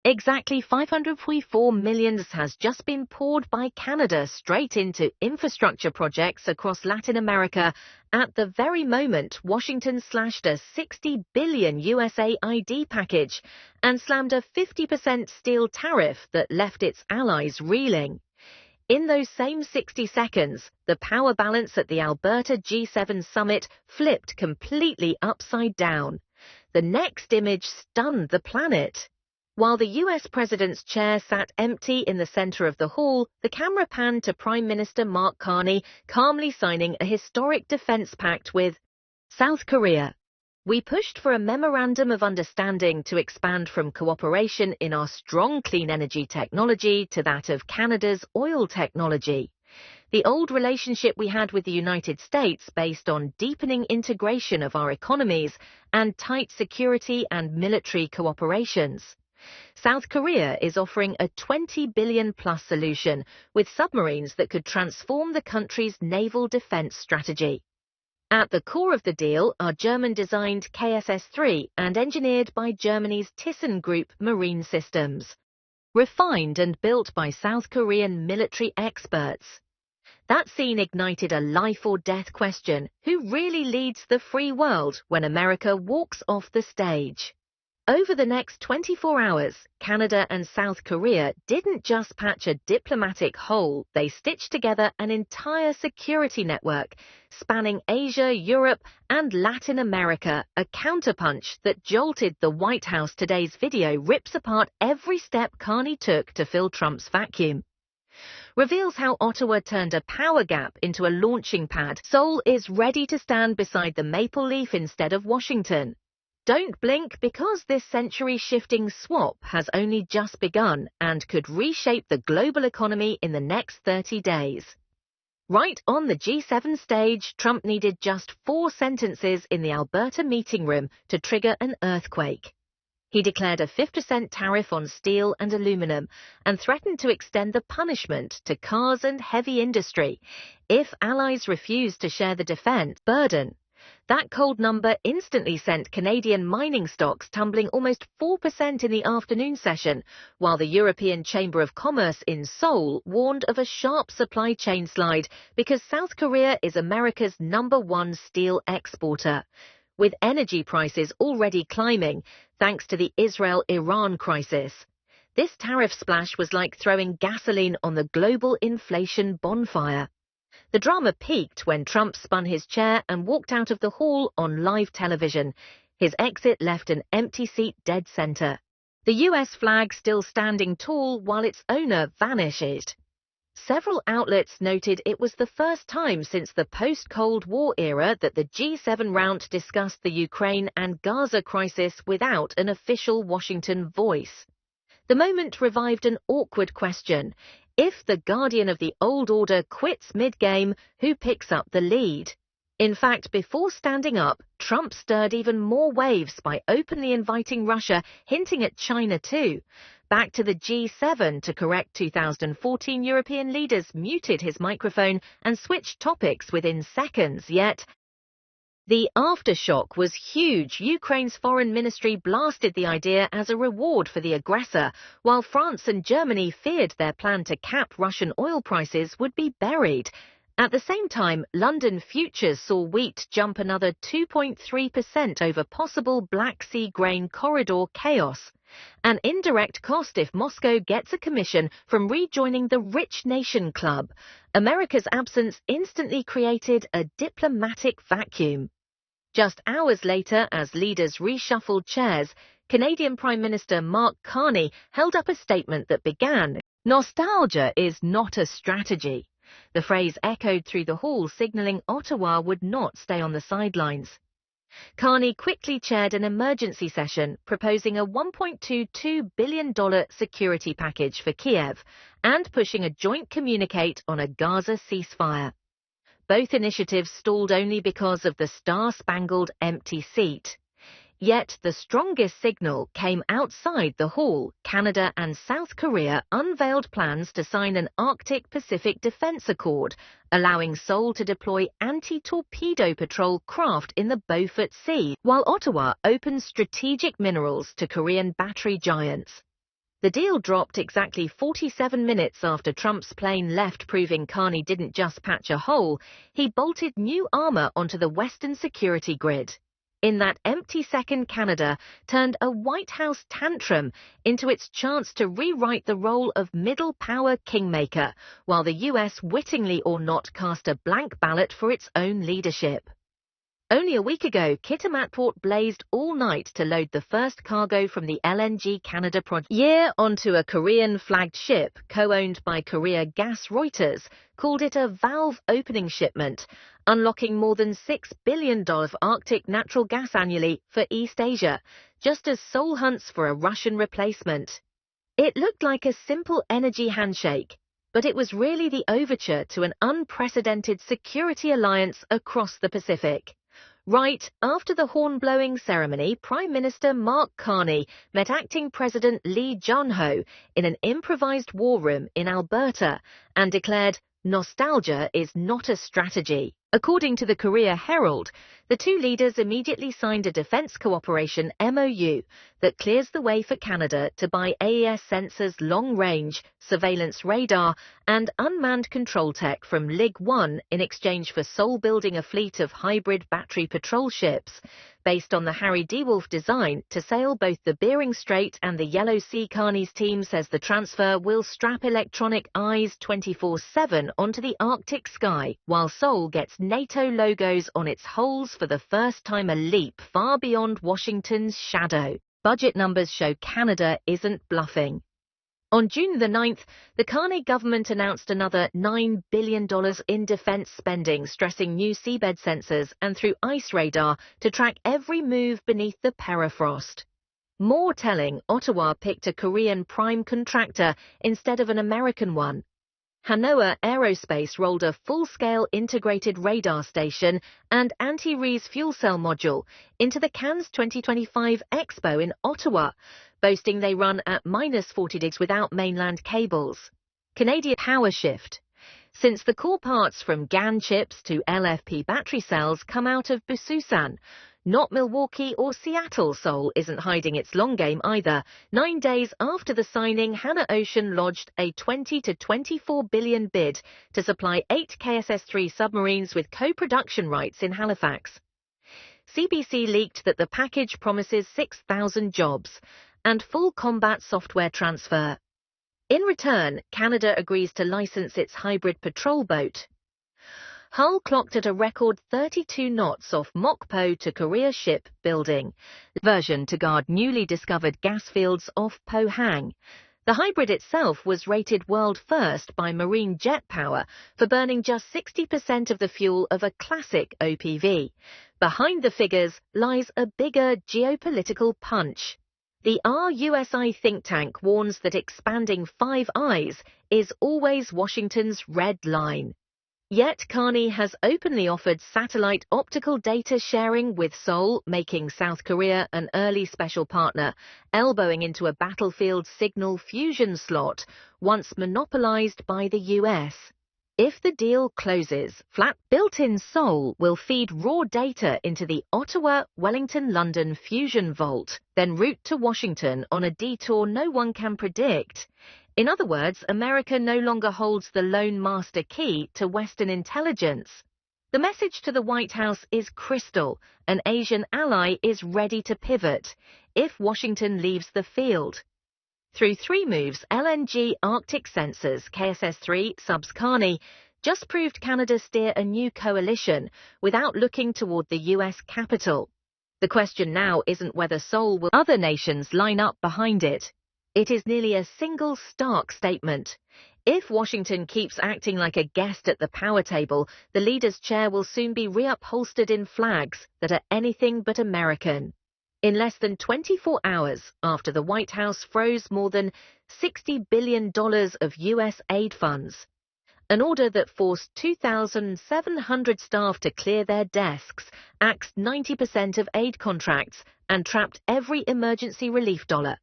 Exactly $544 million has just been poured by Canada straight into infrastructure projects across Latin America at the very moment Washington slashed a $60 billion USAID package and slammed a 50% steel tariff that left its allies reeling. In those same 60 seconds, the power balance at the Alberta G7 summit flipped completely upside down. The next image stunned the planet. While the US president's chair sat empty in the center of the hall, the camera panned to Prime Minister Mark Carney calmly signing a historic defense pact with South Korea. We pushed for a memorandum of understanding to expand from cooperation in our strong clean energy technology to that of Canada's oil technology. The old relationship we had with the United States based on deepening integration of our economies and tight security and military cooperations. South Korea is offering a $20 billion-plus solution with submarines that could transform the country's naval defense strategy. At the core of the deal are German-designed KSS-3 and engineered by Germany's ThyssenKrupp Marine Systems, refined and built by South Korean military experts. That scene ignited a life-or-death question: who really leads the free world when America walks off the stage? Over the next 24 hours, Canada and South Korea didn't just patch a diplomatic hole, they stitched together an entire security network spanning Asia, Europe, and Latin America, a counterpunch that jolted the White House. Today's video rips apart every step Carney took to fill Trump's vacuum. Reveals how Ottawa turned a power gap into a launching pad. Seoul is ready to stand beside the maple leaf instead of Washington. Don't blink, because this century-shifting swap has only just begun and could reshape the global economy in the next 30 days. Right on the G7 stage, Trump needed just 4 sentences in the Alberta meeting room to trigger an earthquake. He declared a 50% tariff on steel and aluminum and threatened to extend the punishment to cars and heavy industry if allies refused to share the defense burden. That cold number instantly sent Canadian mining stocks tumbling almost 4% in the afternoon session, while the European Chamber of Commerce in Seoul warned of a sharp supply chain slide because South Korea is America's #1 steel exporter, with energy prices already climbing thanks to the Israel-Iran crisis. This tariff splash was like throwing gasoline on the global inflation bonfire. The drama peaked when Trump spun his chair and walked out of the hall on live television. His exit left an empty seat dead center, the US flag still standing tall while its owner vanished. Several outlets noted it was the first time since the post-Cold War era that the G7 round discussed the Ukraine and Gaza crisis without an official Washington voice. The moment revived an awkward question: if the guardian of the old order quits mid-game, who picks up the lead? In fact, before standing up, Trump stirred even more waves by openly inviting Russia, hinting at China too. Back to the G7 to correct 2014 European leaders muted his microphone and switched topics within seconds, yet the aftershock was huge. Ukraine's foreign ministry blasted the idea as a reward for the aggressor, while France and Germany feared their plan to cap Russian oil prices would be buried. At the same time, London futures saw wheat jump another 2.3% over possible Black Sea grain corridor chaos. An indirect cost if Moscow gets a commission from rejoining the rich nation club. America's absence instantly created a diplomatic vacuum. Just hours later, as leaders reshuffled chairs, Canadian Prime Minister Mark Carney held up a statement that began, "Nostalgia is not a strategy." The phrase echoed through the hall, signaling Ottawa would not stay on the sidelines. Carney quickly chaired an emergency session, proposing a $1.22 billion security package for Kiev and pushing a joint communique on a Gaza ceasefire. Both initiatives stalled only because of the star-spangled empty seat. Yet the strongest signal came outside the hall. Canada and South Korea unveiled plans to sign an Arctic-Pacific Defense Accord, allowing Seoul to deploy anti-torpedo patrol craft in the Beaufort Sea, while Ottawa opened strategic minerals to Korean battery giants. The deal dropped exactly 47 minutes after Trump's plane left, proving Carney didn't just patch a hole, he bolted new armor onto the Western security grid. In that empty second, Canada turned a White House tantrum into its chance to rewrite the role of middle power kingmaker, while the US, wittingly or not, cast a blank ballot for its own leadership. Only a week ago, Kitimatport blazed all night to load the first cargo from the LNG Canada project onto a Korean-flagged ship co-owned by Korea Gas. Reuters called it a valve-opening shipment, unlocking more than $6 billion of Arctic natural gas annually for East Asia, just as Seoul hunts for a Russian replacement. It looked like a simple energy handshake, but it was really the overture to an unprecedented security alliance across the Pacific. Right after the horn-blowing ceremony, Prime Minister Mark Carney met Acting President Lee Jong-ho in an improvised war room in Alberta and declared, "Nostalgia is not a strategy." According to the Korea Herald, the two leaders immediately signed a defense cooperation MOU that clears the way for Canada to buy AES sensors, long-range surveillance radar, and unmanned control tech from Lig 1 in exchange for Seoul building a fleet of hybrid battery patrol ships based on the Harry DeWolf design to sail both the Bering Strait and the Yellow Sea. Carney's team says the transfer will strap electronic eyes 24/7 onto the Arctic sky, while Seoul gets NATO logos on its hulls for the first time, a leap far beyond Washington's shadow. Budget numbers show Canada isn't bluffing. On June the 9th, the Carney government announced another $9 billion in defense spending, stressing new seabed sensors and through ice radar to track every move beneath the permafrost. More telling, Ottawa picked a Korean prime contractor instead of an American one. Hanoa Aerospace rolled a full-scale integrated radar station and anti-Rees fuel cell module into the Cannes 2025 Expo in Ottawa, boasting they run at -40 without mainland cables. Canadian Power Shift. Since the core parts from GaN chips to LFP battery cells come out of Busan, not Milwaukee or Seattle, Seoul isn't hiding its long game either. 9 days after the signing, Hanna Ocean lodged a $20 to $24 billion bid to supply 8 KSS-3 submarines with co-production rights in Halifax. CBC leaked that the package promises 6,000 jobs and full combat software transfer. In return, Canada agrees to license its hybrid patrol boat. Hull clocked at a record 32 knots off Mokpo to Korea ship building version to guard newly discovered gas fields off Pohang. The hybrid itself was rated world first by Marine Jet Power for burning just 60% of the fuel of a classic OPV. Behind the figures lies a bigger geopolitical punch. The RUSI think tank warns that expanding Five Eyes is always Washington's red line. Yet Carney has openly offered satellite optical data sharing with Seoul, making South Korea an early special partner, elbowing into a battlefield signal fusion slot once monopolized by the US. If the deal closes, flat built-in Seoul will feed raw data into the Ottawa, Wellington, London fusion vault, then route to Washington on a detour no one can predict. In other words, America no longer holds the lone master key to Western intelligence. The message to the White House is crystal: an Asian ally is ready to pivot if Washington leaves the field. Through 3 moves, LNG Arctic sensors, KSS-3 subs Carney, just proved Canada steer a new coalition without looking toward the US capital. The question now isn't whether Seoul will other nations line up behind it. It is nearly a single stark statement. If Washington keeps acting like a guest at the power table, the leader's chair will soon be reupholstered in flags that are anything but American. In less than 24 hours after the White House froze more than $60 billion of U.S. aid funds, an order that forced 2,700 staff to clear their desks, axed 90% of aid contracts, and trapped every emergency relief dollar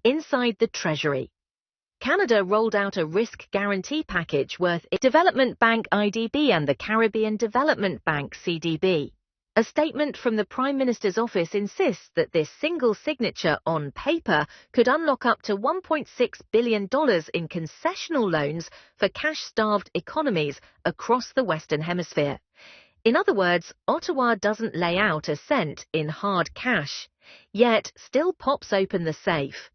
inside the Treasury. Canada rolled out a risk guarantee package worth Development Bank IDB and the Caribbean Development Bank CDB. A statement from the Prime Minister's office insists that this single signature on paper could unlock up to $1.6 billion in concessional loans for cash-starved economies across the Western Hemisphere. In other words, Ottawa doesn't lay out a cent in hard cash, yet still pops open the safe.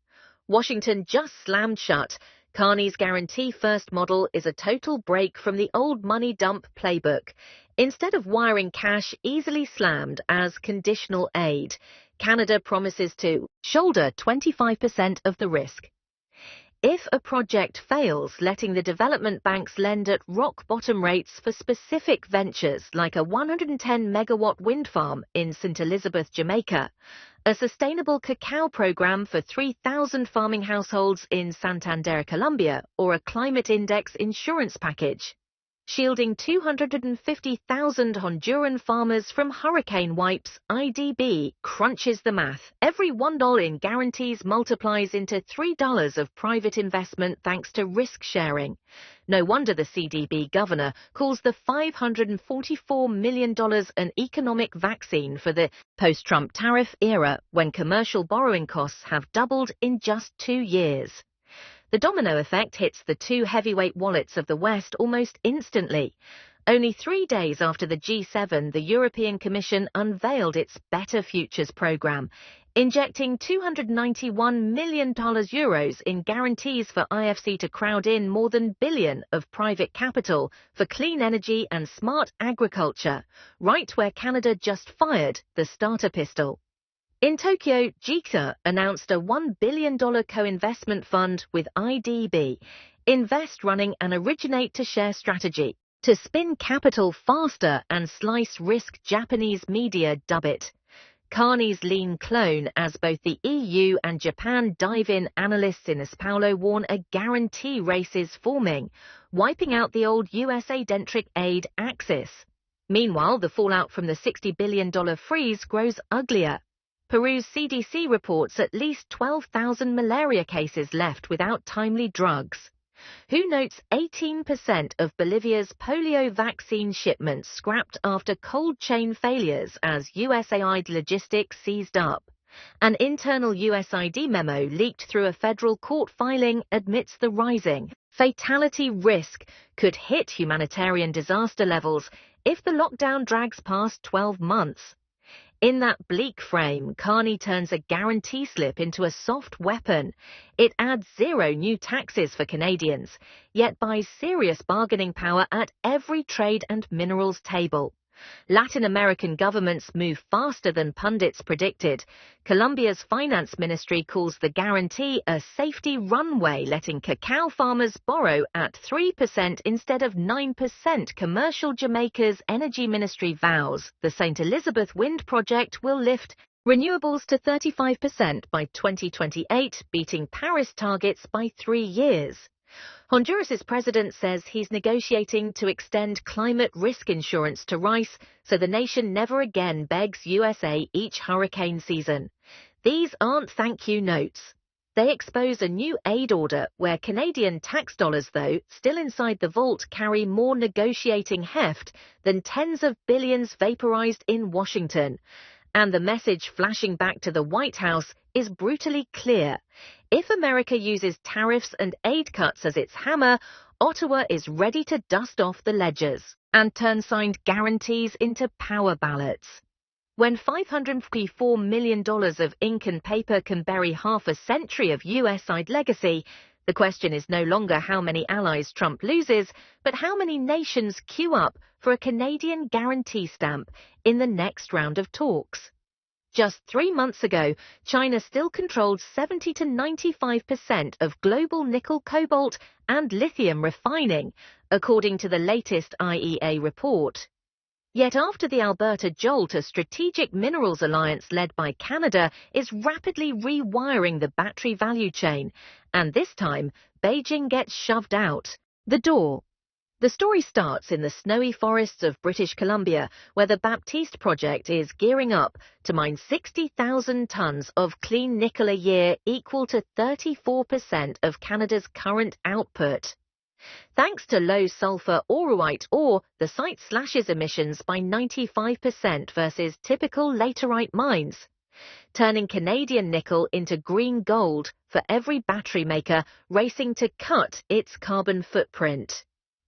Washington just slammed shut. Carney's Guarantee First model is a total break from the old money dump playbook. Instead of wiring cash easily slammed as conditional aid, Canada promises to shoulder 25% of the risk. If a project fails, letting the development banks lend at rock-bottom rates for specific ventures like a 110-megawatt wind farm in St. Elizabeth, Jamaica, a sustainable cacao program for 3,000 farming households in Santander, Colombia, or a climate index insurance package, shielding 250,000 Honduran farmers from hurricane wipes, IDB crunches the math. Every $1 in guarantees multiplies into $3 of private investment thanks to risk sharing. No wonder the CDB governor calls the $544 million an economic vaccine for the post-Trump tariff era, when commercial borrowing costs have doubled in just 2 years. The domino effect hits the two heavyweight wallets of the West almost instantly. Only 3 days after the G7, the European Commission unveiled its Better Futures programme, injecting €291 million in guarantees for IFC to crowd in more than $1 billion of private capital for clean energy and smart agriculture, right where Canada just fired the starter pistol. In Tokyo, JICA announced a $1 billion co-investment fund with IDB, Invest running an originate-to-share strategy to spin capital faster and slice risk. Japanese media dub it Carney's lean clone, as both the EU and Japan dive in. Analysts in Sao Paulo warn a guarantee race is forming, wiping out the old USA-centric aid axis. Meanwhile, the fallout from the $60 billion freeze grows uglier. Peru's CDC reports at least 12,000 malaria cases left without timely drugs. WHO notes 18% of Bolivia's polio vaccine shipments scrapped after cold chain failures as USAID logistics seized up. An internal USAID memo leaked through a federal court filing admits the rising fatality risk could hit humanitarian disaster levels if the lockdown drags past 12 months. In that bleak frame, Carney turns a guarantee slip into a soft weapon. It adds 0 new taxes for Canadians, yet buys serious bargaining power at every trade and minerals table. Latin American governments move faster than pundits predicted. Colombia's finance ministry calls the guarantee a safety runway, letting cacao farmers borrow at 3% instead of 9%. Commercial Jamaica's energy ministry vows the St. Elizabeth wind project will lift renewables to 35% by 2028, beating Paris targets by 3 years. Honduras's president says he's negotiating to extend climate risk insurance to rice so the nation never again begs USA each hurricane season. These aren't thank you notes. They expose a new aid order where Canadian tax dollars, though still inside the vault, carry more negotiating heft than tens of billions vaporized in Washington. And the message flashing back to the White House is brutally clear. If America uses tariffs and aid cuts as its hammer, Ottawa is ready to dust off the ledgers and turn signed guarantees into power ballots. When $544 million of ink and paper can bury half a century of US-side legacy, the question is no longer how many allies Trump loses, but how many nations queue up for a Canadian guarantee stamp in the next round of talks. Just 3 months ago, China still controlled 70 to 95% of global nickel, cobalt, and lithium refining, according to the latest IEA report. Yet after the Alberta Jolt, a strategic minerals alliance led by Canada is rapidly rewiring the battery value chain, and this time, Beijing gets shoved out the door. The story starts in the snowy forests of British Columbia, where the Baptiste project is gearing up to mine 60,000 tons of clean nickel a year, equal to 34% of Canada's current output. Thanks to low sulfur auruite ore, the site slashes emissions by 95% versus typical laterite mines, turning Canadian nickel into green gold for every battery maker racing to cut its carbon footprint.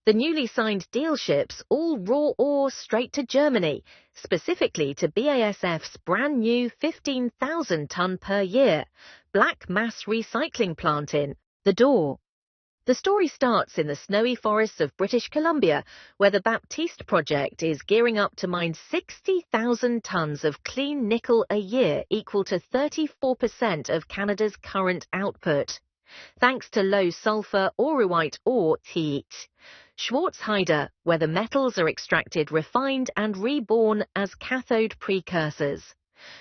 The newly signed deal ships all raw ore straight to Germany, specifically to BASF's brand new 15,000-ton per year black mass recycling plant in the door. The story starts in the snowy forests of British Columbia, where the Baptiste project is gearing up to mine 60,000 tons of clean nickel a year, equal to 34% of Canada's current output, thanks to low sulfur auruite ore TEET. Schwarzheide, where the metals are extracted, refined and reborn as cathode precursors.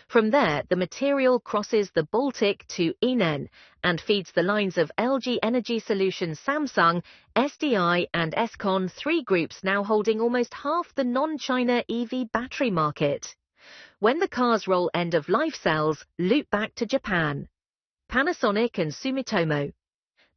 From there, the material crosses the Baltic to Inen and feeds the lines of LG Energy Solutions Samsung, SDI and Escon, three groups now holding almost half the non-China EV battery market. When the cars roll end-of-life cells, loop back to Japan. Panasonic and Sumitomo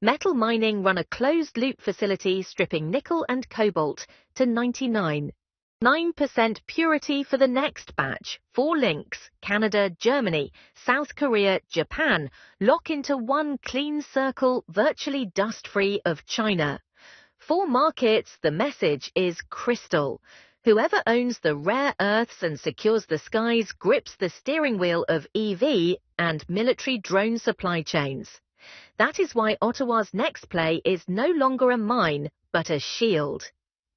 Metal Mining run a closed-loop facility stripping nickel and cobalt to 99.9% purity for the next batch. 4 links, Canada, Germany, South Korea, Japan, lock into one clean circle virtually dust-free of China. For markets, the message is crystal. Whoever owns the rare earths and secures the skies grips the steering wheel of EV and military drone supply chains. That is why Ottawa's next play is no longer a mine, but a shield.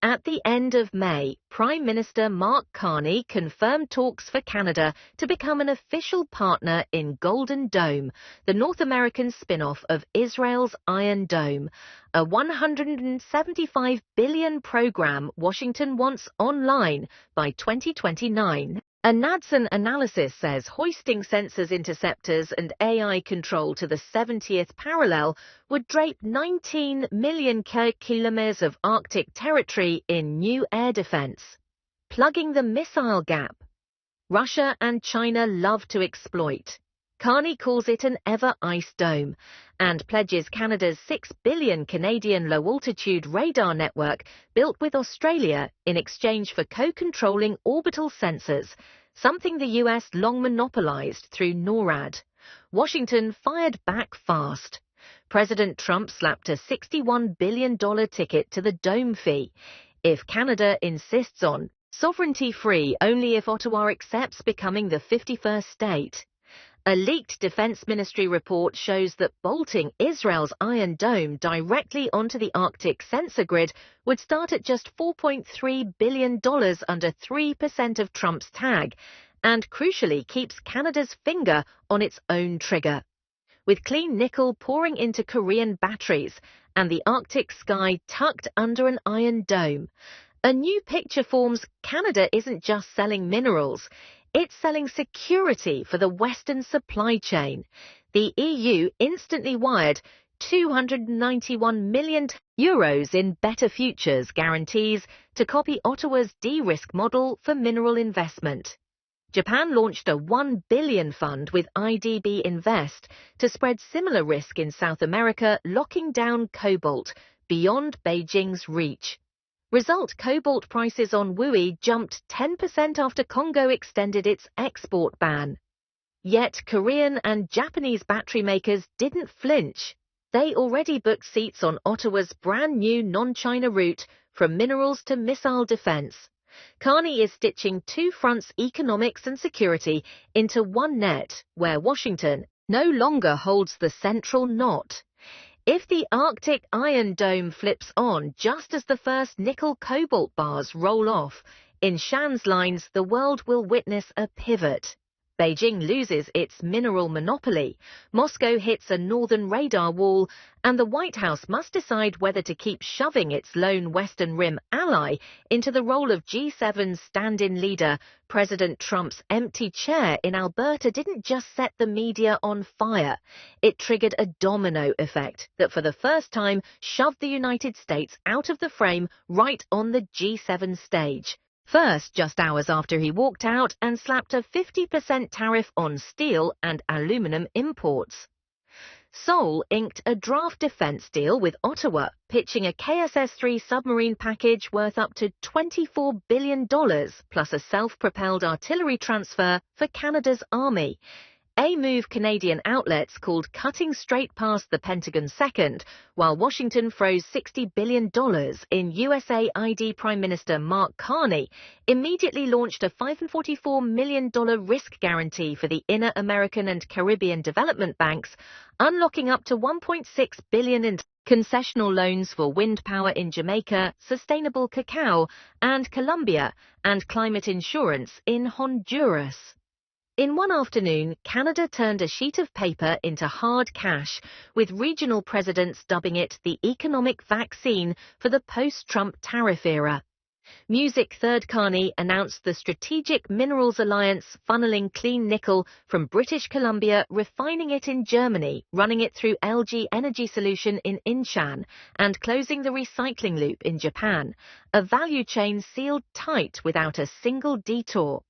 At the end of May, Prime Minister Mark Carney confirmed talks for Canada to become an official partner in Golden Dome, the North American spin-off of Israel's Iron Dome, a $175 billion program Washington wants online by 2029. A Nadsen analysis says hoisting sensors, interceptors and AI control to the 70th parallel would drape 19 million kilometers of Arctic territory in new air defense, plugging the missile gap Russia and China love to exploit. Carney calls it an ever-ice dome and pledges Canada's 6 billion Canadian low-altitude radar network built with Australia in exchange for co-controlling orbital sensors, something the US long monopolized through NORAD. Washington fired back fast. President Trump slapped a $61 billion ticket to the dome fee. If Canada insists on sovereignty-free only if Ottawa accepts becoming the 51st state. A leaked Defense Ministry report shows that bolting Israel's Iron Dome directly onto the Arctic sensor grid would start at just $4.3 billion, under 3% of Trump's tag, and crucially keeps Canada's finger on its own trigger. With clean nickel pouring into Korean batteries and the Arctic sky tucked under an Iron Dome, a new picture forms. Canada isn't just selling minerals. It's selling security for the Western supply chain. The EU instantly wired €291 million in Better Futures guarantees to copy Ottawa's de-risk model for mineral investment. Japan launched a $1 billion fund with IDB Invest to spread similar risk in South America, locking down cobalt beyond Beijing's reach. Result: cobalt prices on WUI jumped 10% after Congo extended its export ban. Yet Korean and Japanese battery makers didn't flinch. They already booked seats on Ottawa's brand new non-China route from minerals to missile defense. Carney is stitching two fronts, economics and security, into one net, where Washington no longer holds the central knot. If the Arctic Iron Dome flips on just as the first nickel-cobalt bars roll off, in Shan's lines, the world will witness a pivot. Beijing loses its mineral monopoly, Moscow hits a northern radar wall, and the White House must decide whether to keep shoving its lone Western Rim ally into the role of G7's stand-in leader. President Trump's empty chair in Alberta didn't just set the media on fire. It triggered a domino effect that for the first time shoved the United States out of the frame right on the G7 stage. First, just hours after he walked out and slapped a 50% tariff on steel and aluminum imports. Seoul inked a draft defense deal with Ottawa, pitching a KSS-3 submarine package worth up to $24 billion, plus a self-propelled artillery transfer for Canada's army. A move Canadian outlets called cutting straight past the Pentagon second, while Washington froze $60 billion in USAID Prime Minister Mark Carney immediately launched a $544 million risk guarantee for the Inner American and Caribbean Development Banks, unlocking up to $1.6 billion in concessional loans for wind power in Jamaica, sustainable cacao and Colombia, and climate insurance in Honduras. In one afternoon, Canada turned a sheet of paper into hard cash, with regional presidents dubbing it the economic vaccine for the post-Trump tariff era. Music Third Carney announced the Strategic Minerals Alliance funneling clean nickel from British Columbia, refining it in Germany, running it through LG Energy Solution in Inshan, and closing the recycling loop in Japan, a value chain sealed tight without a single detour.